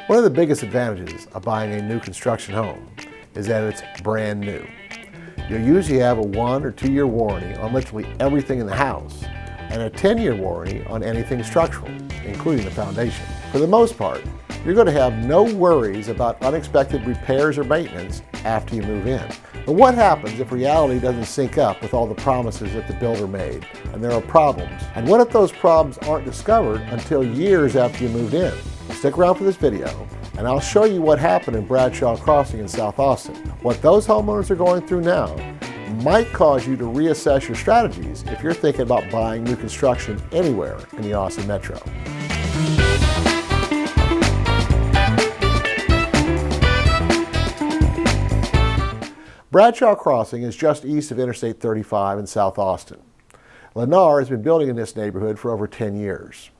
One of the biggest advantages of buying a new construction home is that it's brand new. You'll usually have a 1 or 2 year warranty on literally everything in the house and a 10-year warranty on anything structural, including the foundation. For the most part, you're going to have no worries about unexpected repairs or maintenance after you move in. But what happens if reality doesn't sync up with all the promises that the builder made and there are problems? And what if those problems aren't discovered until years after you moved in? Stick around for this video and I'll show you what happened in Bradshaw Crossing in South Austin. What those homeowners are going through now might cause you to reassess your strategies if you're thinking about buying new construction anywhere in the Austin metro. Bradshaw Crossing is just east of Interstate 35 in South Austin. Lennar has been building in this neighborhood for over 10 years.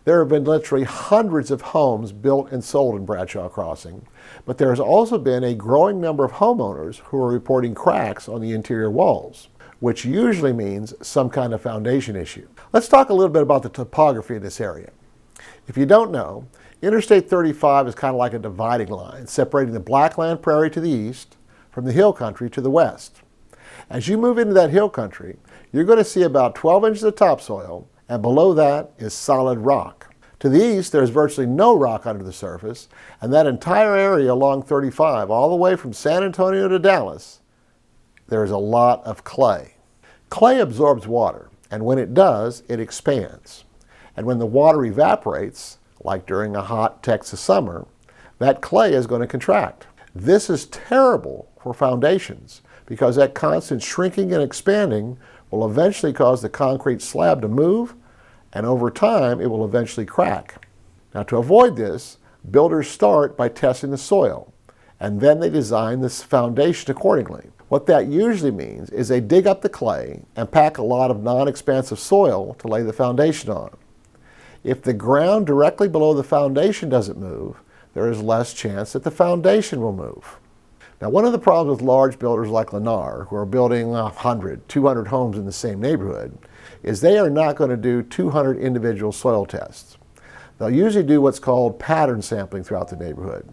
There have been literally hundreds of homes built and sold in Bradshaw Crossing, but there has also been a growing number of homeowners who are reporting cracks on the interior walls, which usually means some kind of foundation issue. Let's talk a little bit about the topography of this area. If you don't know, Interstate 35 is kind of like a dividing line separating the Blackland Prairie to the east from the hill country to the west. As you move into that hill country, you're going to see about 12 inches of topsoil, and below that is solid rock. To the east, there's virtually no rock under the surface, and that entire area along 35, all the way from San Antonio to Dallas, there's a lot of clay. Clay absorbs water, and when it does, it expands. And when the water evaporates, like during a hot Texas summer, that clay is going to contract. This is terrible for foundations because that constant shrinking and expanding will eventually cause the concrete slab to move, and over time it will eventually crack. Now, to avoid this, builders start by testing the soil, and then they design this foundation accordingly. What that usually means is they dig up the clay and pack a lot of non-expansive soil to lay the foundation on. If the ground directly below the foundation doesn't move, there is less chance that the foundation will move. Now, one of the problems with large builders like Lennar, who are building 100, 200 homes in the same neighborhood, is they are not going to do 200 individual soil tests. They'll usually do what's called pattern sampling throughout the neighborhood,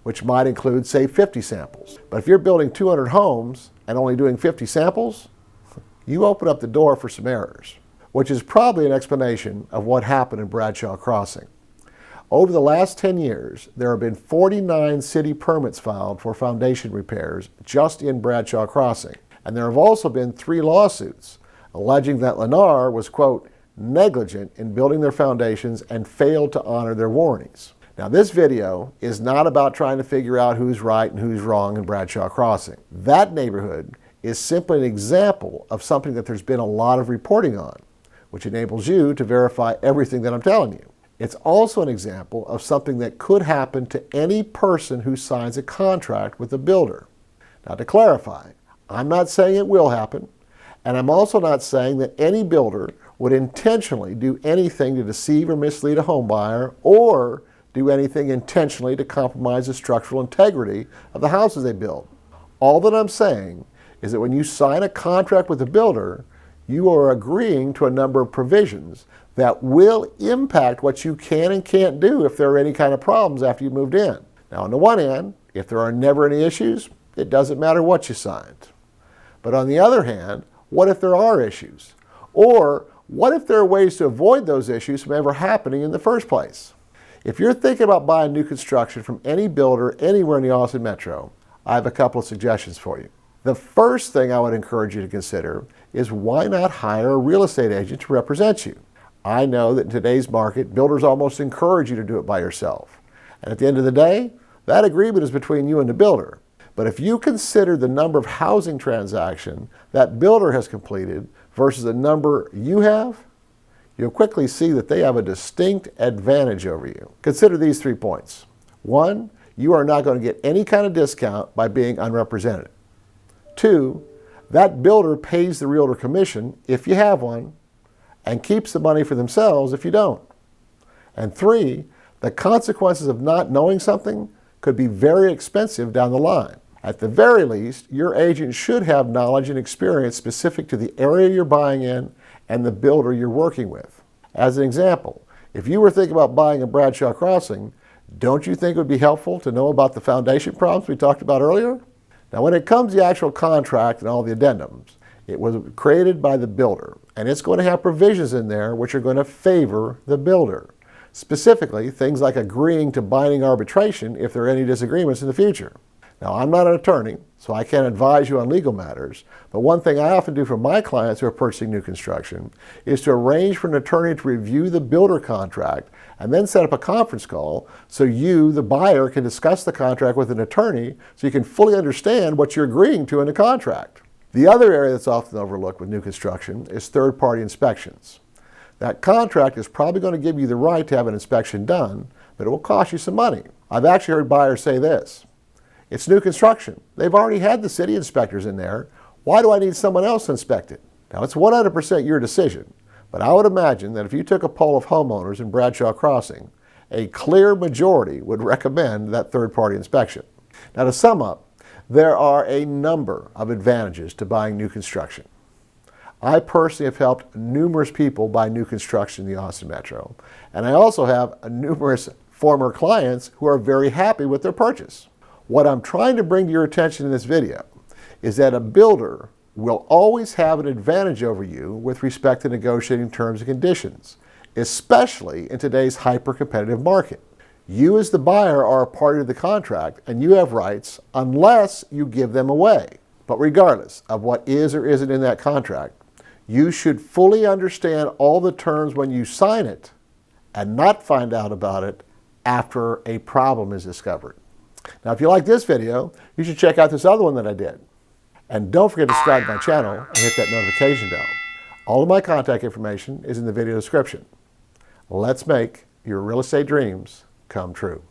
which might include, say, 50 samples. But if you're building 200 homes and only doing 50 samples, you open up the door for some errors, which is probably an explanation of what happened in Bradshaw Crossing. Over the last 10 years, there have been 49 city permits filed for foundation repairs just in Bradshaw Crossing. And there have also been 3 lawsuits alleging that Lennar was, quote, negligent in building their foundations and failed to honor their warranties. Now, this video is not about trying to figure out who's right and who's wrong in Bradshaw Crossing. That neighborhood is simply an example of something that there's been a lot of reporting on, which enables you to verify everything that I'm telling you. It's also an example of something that could happen to any person who signs a contract with a builder. Now, to clarify, I'm not saying it will happen, and I'm also not saying that any builder would intentionally do anything to deceive or mislead a home buyer or do anything intentionally to compromise the structural integrity of the houses they build. All that I'm saying is that when you sign a contract with a builder, you are agreeing to a number of provisions that will impact what you can and can't do if there are any kind of problems after you moved in. Now, on the one hand, if there are never any issues, it doesn't matter what you signed. But on the other hand, what if there are issues? Or what if there are ways to avoid those issues from ever happening in the first place? If you're thinking about buying new construction from any builder anywhere in the Austin metro, I have a couple of suggestions for you. The first thing I would encourage you to consider is why not hire a real estate agent to represent you? I know that in today's market, builders almost encourage you to do it by yourself. And at the end of the day, that agreement is between you and the builder. But if you consider the number of housing transactions that builder has completed versus the number you have, you'll quickly see that they have a distinct advantage over you. Consider these 3 points. 1, you are not going to get any kind of discount by being unrepresented. 2, that builder pays the realtor commission, if you have one, and keeps the money for themselves if you don't. And 3, the consequences of not knowing something could be very expensive down the line. At the very least, your agent should have knowledge and experience specific to the area you're buying in and the builder you're working with. As an example, if you were thinking about buying in Bradshaw Crossing, Don't you think it would be helpful to know about the foundation problems we talked about earlier? Now, when it comes to the actual contract and all the addendums, it was created by the builder, and it's going to have provisions in there which are going to favor the builder. Specifically, things like agreeing to binding arbitration if there are any disagreements in the future. Now, I'm not an attorney, so I can't advise you on legal matters, but one thing I often do for my clients who are purchasing new construction is to arrange for an attorney to review the builder contract and then set up a conference call so you, the buyer, can discuss the contract with an attorney so you can fully understand what you're agreeing to in the contract. The other area that's often overlooked with new construction is third-party inspections. That contract is probably going to give you the right to have an inspection done, but it will cost you some money. I've actually heard buyers say this: it's new construction. They've already had the city inspectors in there. Why do I need someone else to inspect it? Now, it's 100% your decision, but I would imagine that if you took a poll of homeowners in Bradshaw Crossing, a clear majority would recommend that third-party inspection. Now, to sum up, there are a number of advantages to buying new construction. I personally have helped numerous people buy new construction in the Austin Metro, and I also have numerous former clients who are very happy with their purchase. What I'm trying to bring to your attention in this video is that a builder will always have an advantage over you with respect to negotiating terms and conditions, especially in today's hyper-competitive market. You as the buyer are a party to the contract and you have rights unless you give them away. But regardless of what is or isn't in that contract, you should fully understand all the terms when you sign it and not find out about it after a problem is discovered. Now, if you like this video, you should check out this other one that I did. And don't forget to subscribe to my channel and hit that notification bell. All of my contact information is in the video description. Let's make your real estate dreams come true.